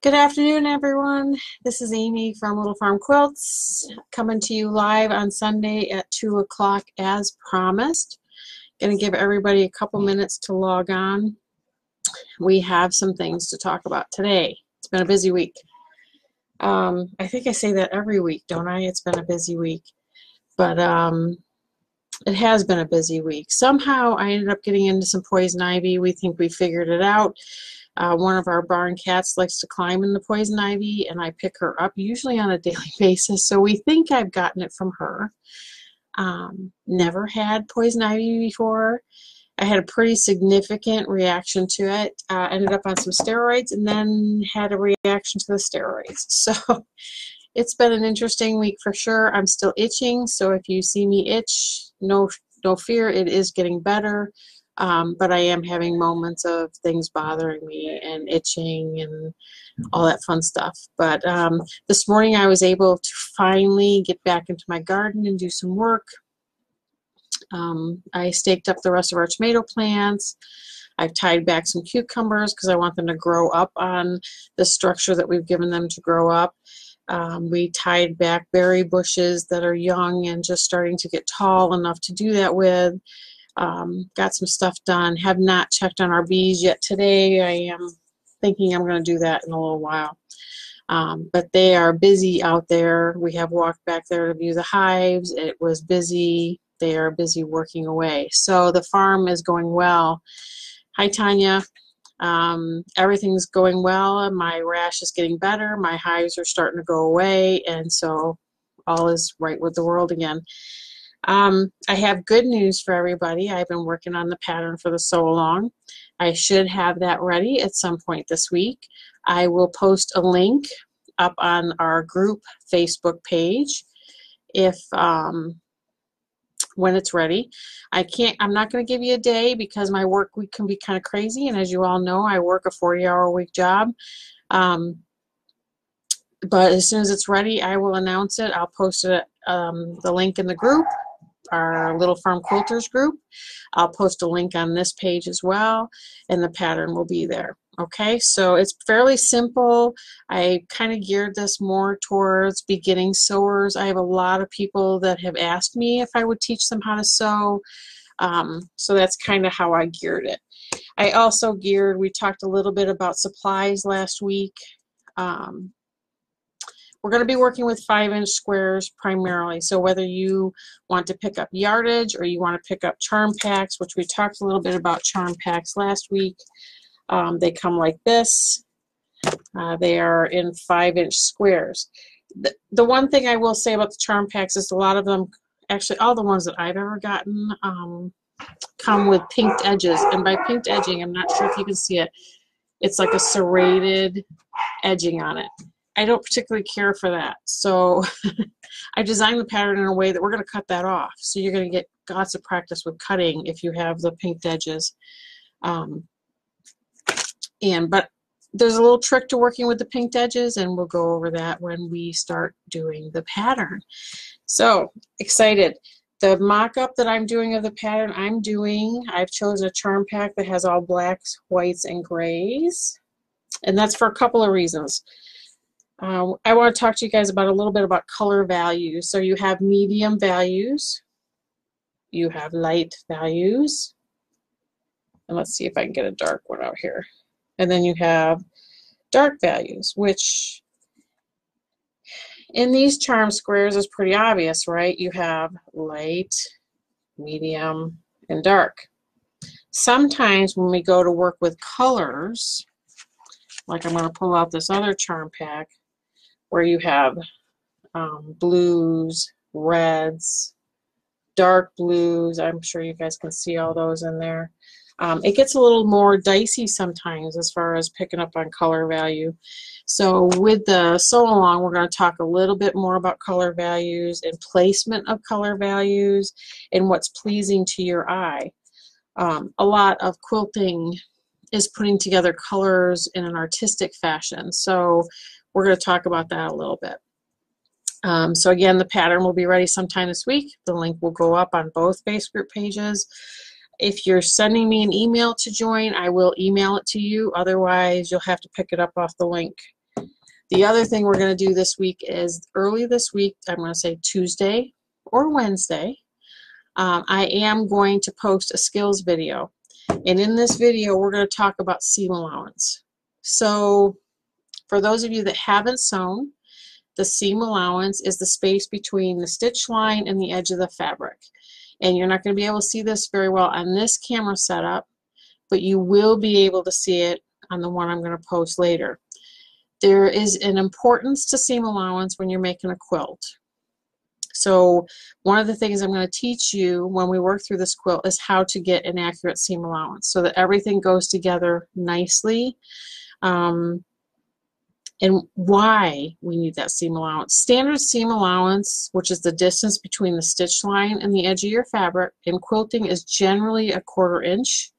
Good afternoon, everyone. This is Amy from Little Farm Quilts, coming to you live on Sunday at 2 o'clock as promised. Going to give everybody a couple minutes to log on. We have some things to talk about today. It's been a busy week. I think I say that every week, don't I? It's been a busy week. But it has been a busy week. Somehow I ended up getting into some poison ivy. We think we figured it out. One of our barn cats likes to climb in the poison ivy, and I pick her up usually on a daily basis, so we think I've gotten it from her. Never had poison ivy before. I had a pretty significant reaction to it. Ended up on some steroids and then had a reaction to the steroids. So it's been an interesting week for sure. I'm still itching, so if you see me itch, no fear, it is getting better. But I am having moments of things bothering me and itching and all that fun stuff. But this morning I was able to finally get back into my garden and do some work. I staked up the rest of our tomato plants. I've tied back some cucumbers because I want them to grow up on the structure that we've given them to grow up. We tied back berry bushes that are young and just starting to get tall enough to do that with. Got some stuff done. Have not checked on our bees yet today. I am thinking I'm going to do that in a little while. But they are busy out there. We have walked back there to view the hives. It was busy. They are busy working away. So the farm is going well. Hi, Tanya. Everything's going well. My rash is getting better. My hives are starting to go away. And so all is right with the world again. I have good news for everybody. I've been working on the pattern for the sew along. I should have that ready at some point this week. I will post a link up on our group Facebook page if when it's ready. I'm not going to give you a day because my work week can be kind of crazy, and as you all know, I work a 40-hour-a-week job. But as soon as it's ready, I will announce it. I'll post it the link in the group, our Little Farm Quilters group. I'll post a link on this page as well, and the pattern will be there. Okay, so it's fairly simple. I kind of geared this more towards beginning sewers. I have a lot of people that have asked me if I would teach them how to sew. So that's kind of how I geared it. I also we talked a little bit about supplies last week. We're going to be working with 5-inch squares primarily. So whether you want to pick up yardage or you want to pick up charm packs, which we talked a little bit about charm packs last week, they come like this. They are in 5-inch squares. The one thing I will say about the charm packs is a lot of them, actually all the ones that I've ever gotten, come with pinked edges. And by pinked edging, I'm not sure if you can see it, it's like a serrated edging on it. I don't particularly care for that, so I designed the pattern in a way that we're going to cut that off. So you're going to get lots of practice with cutting if you have the pinked edges. But there's a little trick to working with the pinked edges, and we'll go over that when we start doing the pattern. So excited. The mock-up that I'm doing of the pattern I've chosen a charm pack that has all blacks, whites, and grays, and that's for a couple of reasons. I want to talk to you guys about a little bit about color values. So you have medium values, you have light values, and let's see if I can get a dark one out here. And then you have dark values, which in these charm squares is pretty obvious, right? You have light, medium, and dark. Sometimes when we go to work with colors, like I'm going to pull out this other charm pack, where you have blues, reds, dark blues. I'm sure you guys can see all those in there. It gets a little more dicey sometimes as far as picking up on color value. So with the sew along, we're going to talk a little bit more about color values and placement of color values and what's pleasing to your eye. A lot of quilting is putting together colors in an artistic fashion. So we're going to talk about that a little bit. So again, the pattern will be ready sometime this week. The link will go up on both base group pages. If you're sending me an email to join, I will email it to you. Otherwise, you'll have to pick it up off the link. The other thing we're going to do this week is early this week, I'm going to say Tuesday or Wednesday, I am going to post a skills video. And in this video, we're going to talk about seam allowance. So for those of you that haven't sewn, the seam allowance is the space between the stitch line and the edge of the fabric. And you're not going to be able to see this very well on this camera setup, but you will be able to see it on the one I'm going to post later. There is an importance to seam allowance when you're making a quilt. So one of the things I'm going to teach you when we work through this quilt is how to get an accurate seam allowance so that everything goes together nicely, and why we need that seam allowance. Standard seam allowance, which is the distance between the stitch line and the edge of your fabric, in quilting is generally a 1/4 inch.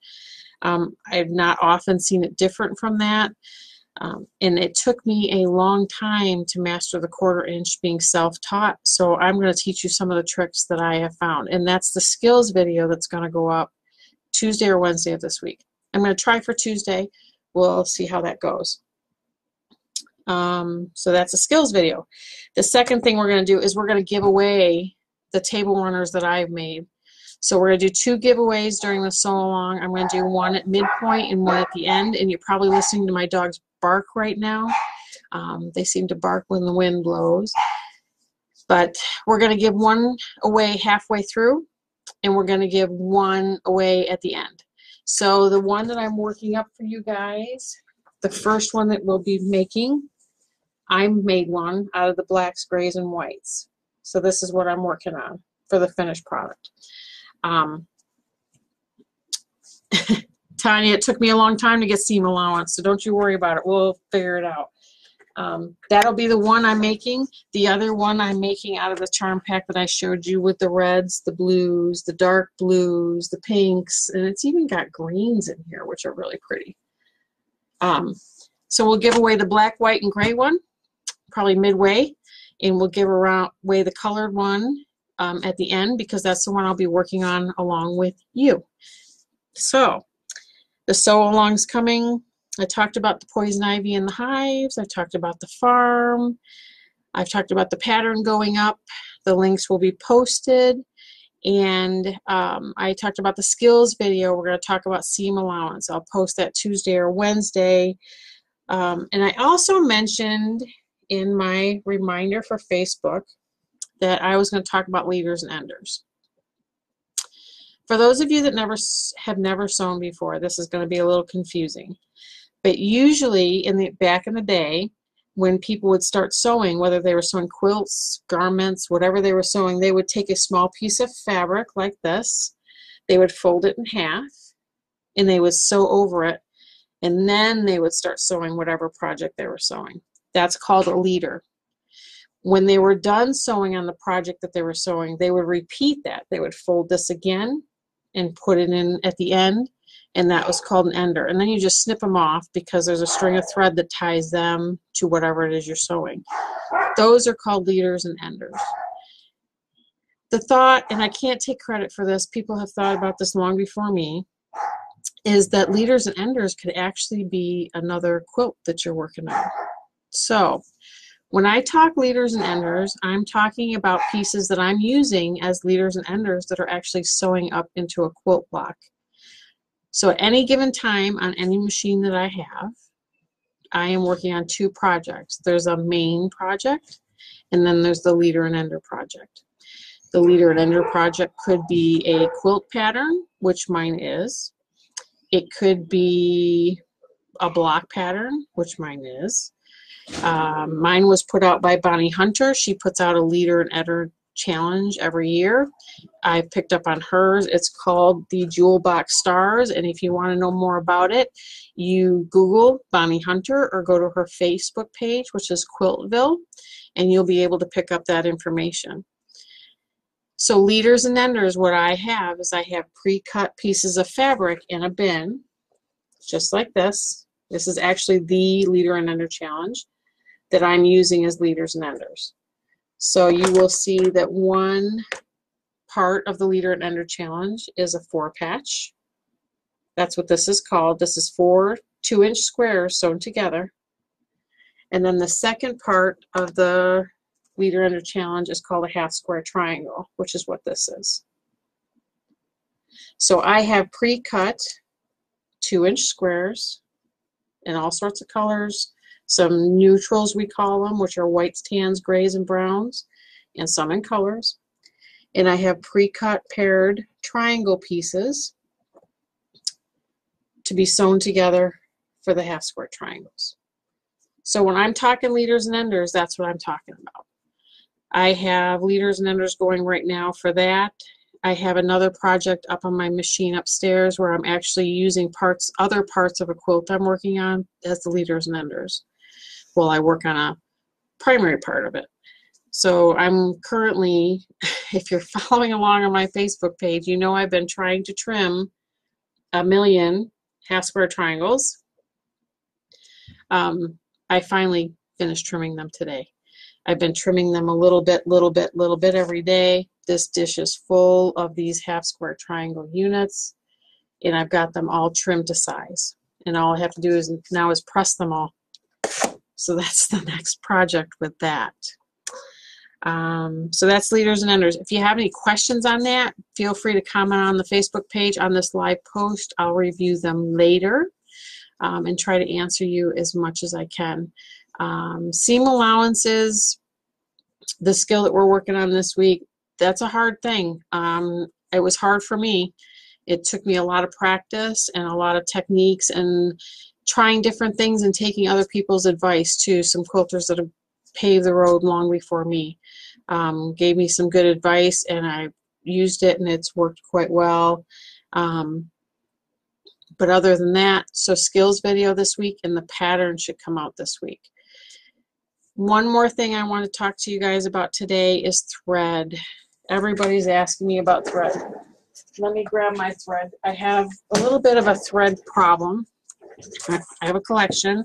I've not often seen it different from that. And it took me a long time to master the 1/4 inch being self-taught, so I'm going to teach you some of the tricks that I have found, and that's the skills video that's going to go up Tuesday or Wednesday of this week. I'm going to try for Tuesday. We'll see how that goes. So that's a skills video. The second thing we're going to do is we're going to give away the table runners that I've made. So we're going to do 2 giveaways during the sew along. I'm going to do one at midpoint and one at the end, and you're probably listening to my dogs bark right now. They seem to bark when the wind blows. But we're going to give one away halfway through, and we're going to give one away at the end. So the one that I'm working up for you guys, the first one that we'll be making, I made one out of the blacks, grays, and whites. So this is what I'm working on for the finished product. Tanya, it took me a long time to get seam allowance, so don't you worry about it. We'll figure it out. That'll be the one I'm making. The other one I'm making out of the charm pack that I showed you with the reds, the blues, the dark blues, the pinks, and it's even got greens in here, which are really pretty. So we'll give away the black, white, and gray one, probably midway, and we'll give away the colored one at the end, because that's the one I'll be working on along with you. So the sew along's coming. I talked about the poison ivy and the hives. I've talked about the farm. I've talked about the pattern going up. The links will be posted. And I talked about the skills video. We're going to talk about seam allowance. I'll post that Tuesday or Wednesday. And I also mentioned in my reminder for Facebook that I was going to talk about leaders and enders. For those of you that have never sewn before, this is going to be a little confusing. But usually, back in the day, when people would start sewing, whether they were sewing quilts, garments, whatever they were sewing, they would take a small piece of fabric like this. They would fold it in half, and they would sew over it, and then they would start sewing whatever project they were sewing. That's called a leader. When they were done sewing on the project that they were sewing, they would repeat that. They would fold this again and put it in at the end, and that was called an ender. And then you just snip them off because there's a string of thread that ties them to whatever it is you're sewing. Those are called leaders and enders. The thought, and I can't take credit for this, people have thought about this long before me, is that leaders and enders could actually be another quilt that you're working on. So when I talk leaders and enders, I'm talking about pieces that I'm using as leaders and enders that are actually sewing up into a quilt block. So at any given time on any machine that I have, I am working on 2 projects. There's a main project, and then there's the leader and ender project. The leader and ender project could be a quilt pattern, which mine is. It could be a block pattern, which mine is. Mine was put out by Bonnie Hunter. She puts out a leader and ender challenge every year. I picked up on hers. It's called the Jewel Box Stars, and if you want to know more about it, you Google Bonnie Hunter or go to her Facebook page, which is Quiltville, and you'll be able to pick up that information. So leaders and enders, what I have is I have pre-cut pieces of fabric in a bin, just like this. This is actually the leader and ender challenge that I'm using as leaders and enders. So you will see that one part of the leader and ender challenge is a 4-patch. That's what this is called. This is 4 2-inch squares sewn together. And then the second part of the leader ender challenge is called a half square triangle, which is what this is. So I have pre-cut 2-inch squares in all sorts of colors, some neutrals we call them, which are whites, tans, grays, and browns, and some in colors. And I have pre-cut paired triangle pieces to be sewn together for the half square triangles. So when I'm talking leaders and enders, that's what I'm talking about. I have leaders and enders going right now for that. I have another project up on my machine upstairs where I'm actually using other parts of a quilt I'm working on as the leaders and enders while I work on a primary part of it. So I'm currently, if you're following along on my Facebook page, you know I've been trying to trim 1,000,000 half square triangles. I finally finished trimming them today. I've been trimming them a little bit every day. This dish is full of these half square triangle units, and I've got them all trimmed to size. And all I have to do now is press them all. So that's the next project with that. So that's leaders and enders. If you have any questions on that, feel free to comment on the Facebook page on this live post. I'll review them later and try to answer you as much as I can. Seam allowances, the skill that we're working on this week, that's a hard thing. It was hard for me. It took me a lot of practice and a lot of techniques and trying different things and taking other people's advice too. Some quilters that have paved the road long before me gave me some good advice, and I used it and it's worked quite well. But other than that, so skills video this week and the pattern should come out this week. One more thing I want to talk to you guys about today is thread. Everybody's asking me about thread. Let me grab my thread. I have a little bit of a thread problem. I have a collection.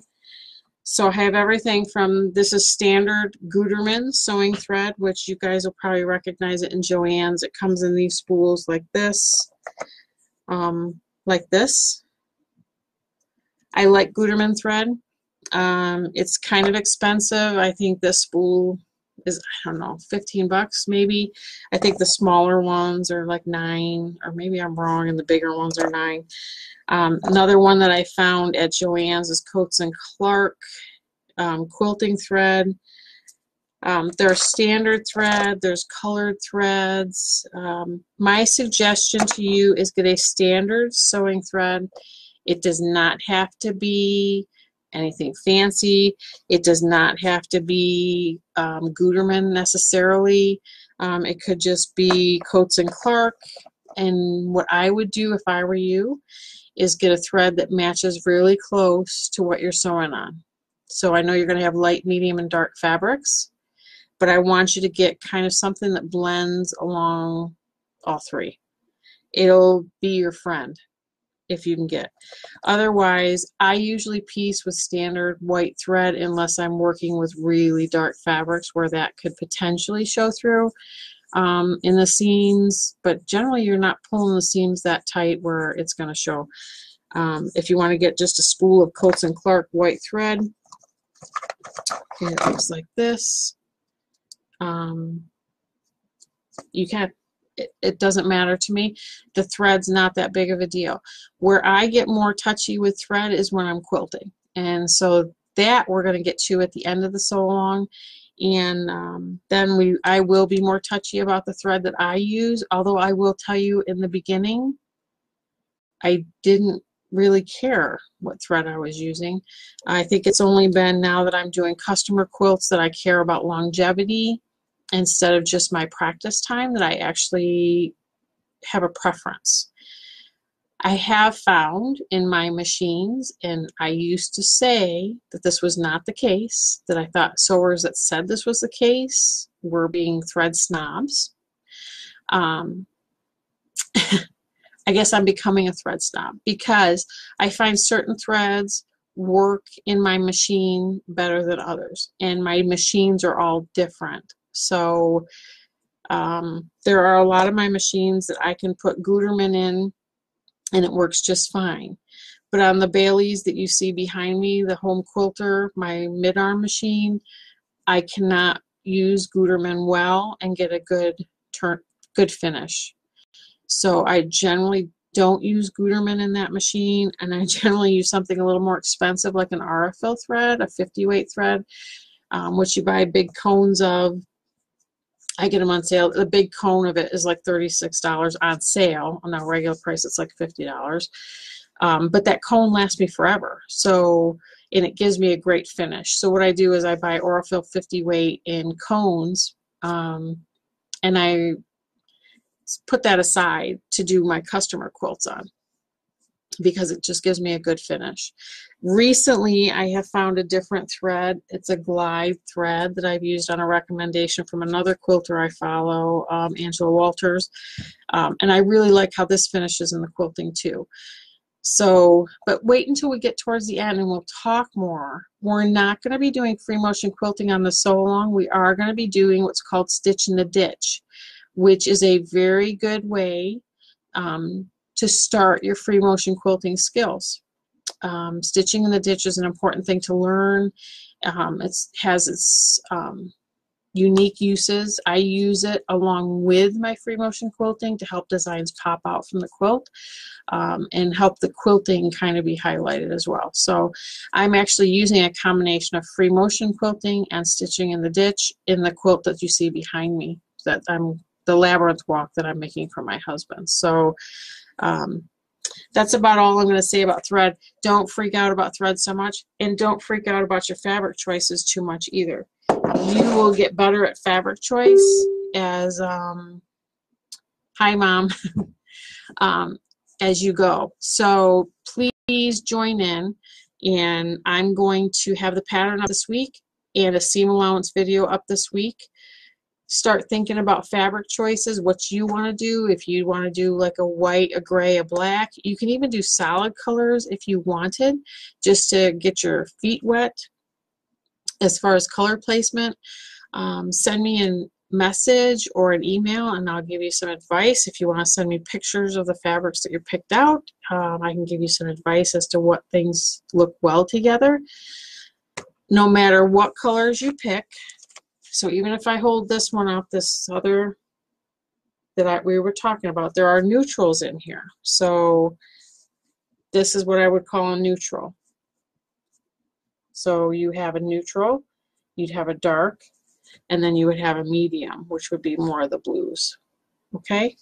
So I have everything from, this is standard Gutermann sewing thread, which you guys will probably recognize it in Joann's. It comes in these spools like this. I like Gutermann thread. It's kind of expensive. I think this spool is, I don't know, 15 bucks maybe. I think the smaller ones are like 9, or maybe I'm wrong and the bigger ones are 9. Another one that I found at Joann's is Coats and Clark quilting thread. There's standard thread, there's colored threads. My suggestion to you is get a standard sewing thread. It does not have to be anything fancy. It does not have to be Gutermann necessarily. It could just be Coats and Clark. And what I would do if I were you is get a thread that matches really close to what you're sewing on. So I know you're going to have light, medium, and dark fabrics, but I want you to get kind of something that blends along all three. It'll be your friend if you can get. Otherwise, I usually piece with standard white thread unless I'm working with really dark fabrics where that could potentially show through in the seams, but generally you're not pulling the seams that tight where it's going to show. If you want to get just a spool of Coats and Clark white thread, it looks like this. You can. It doesn't matter to me. The thread's not that big of a deal. Where I get more touchy with thread is when I'm quilting, and so that we're going to get to at the end of the sew along, and then I will be more touchy about the thread that I use. Although I will tell you, in the beginning, I didn't really care what thread I was using. I think it's only been now that I'm doing customer quilts that I care about longevity instead of just my practice time, that I actually have a preference. I have found in my machines, and I used to say that this was not the case, that I thought sewers that said this was the case were being thread snobs. I guess I'm becoming a thread snob because I find certain threads work in my machine better than others, and my machines are all different. So there are a lot of my machines that I can put Gutermann in and it works just fine. But on the Baileys that you see behind me, the home quilter, my mid-arm machine, I cannot use Gutermann well and get a good finish. So I generally don't use Gutermann in that machine, and I generally use something a little more expensive like an Aurifil thread, a 50 weight thread, which you buy big cones of. I get them on sale. The big cone of it is like $36 on sale. On a regular price, it's like $50. But that cone lasts me forever. So, and it gives me a great finish. So what I do is I buy Aurifil 50 weight in cones, and I put that aside to do my customer quilts on, because it just gives me a good finish. Recently, I have found a different thread. It's a Glide thread that I've used on a recommendation from another quilter I follow, Angela Walters, and I really like how this finishes in the quilting too. So, but wait until we get towards the end and we'll talk more. We're not going to be doing free motion quilting on the sew along. We are going to be doing what's called stitch in the ditch, which is a very good way to start your free motion quilting skills. Stitching in the ditch is an important thing to learn. It has its unique uses. I use it along with my free motion quilting to help designs pop out from the quilt, and help the quilting kind of be highlighted as well. So I'm actually using a combination of free motion quilting and stitching in the ditch in the quilt that you see behind me, that the labyrinth walk that I'm making for my husband. So that's about all I'm going to say about thread. Don't freak out about thread so much, and don't freak out about your fabric choices too much either. You will get better at fabric choice as hi mom as you go. So please join in, and I'm going to have the pattern up this week and a seam allowance video up this week. Start thinking about fabric choices, what you want to do. If you want to do like a white, a gray, a black, you can even do solid colors if you wanted, just to get your feet wet. As far as color placement, send me a message or an email and I'll give you some advice. If you want to send me pictures of the fabrics that you picked out, I can give you some advice as to what things look well together. No matter what colors you pick, so even if I hold this one up, this other that we were talking about, there are neutrals in here. So this is what I would call a neutral. So you have a neutral, you'd have a dark, and then you would have a medium, which would be more of the blues. Okay?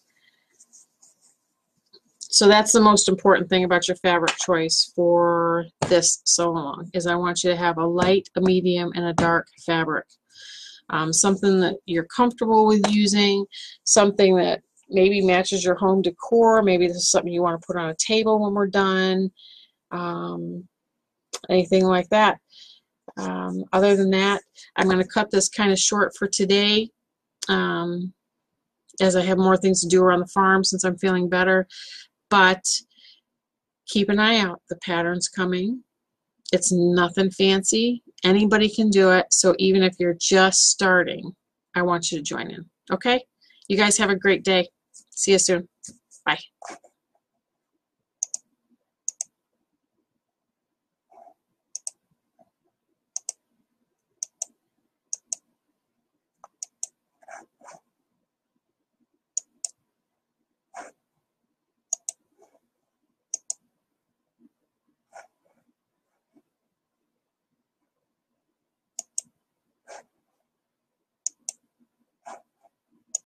So that's the most important thing about your fabric choice for this sew along, is I want you to have a light, a medium, and a dark fabric. Something that you're comfortable with using, something that maybe matches your home decor. Maybe this is something you want to put on a table when we're done. Anything like that. Other than that, I'm going to cut this kind of short for today, as I have more things to do around the farm since I'm feeling better. But keep an eye out. The pattern's coming. It's nothing fancy. Anybody can do it. So even if you're just starting, I want you to join in. Okay? You guys have a great day. See you soon. Bye.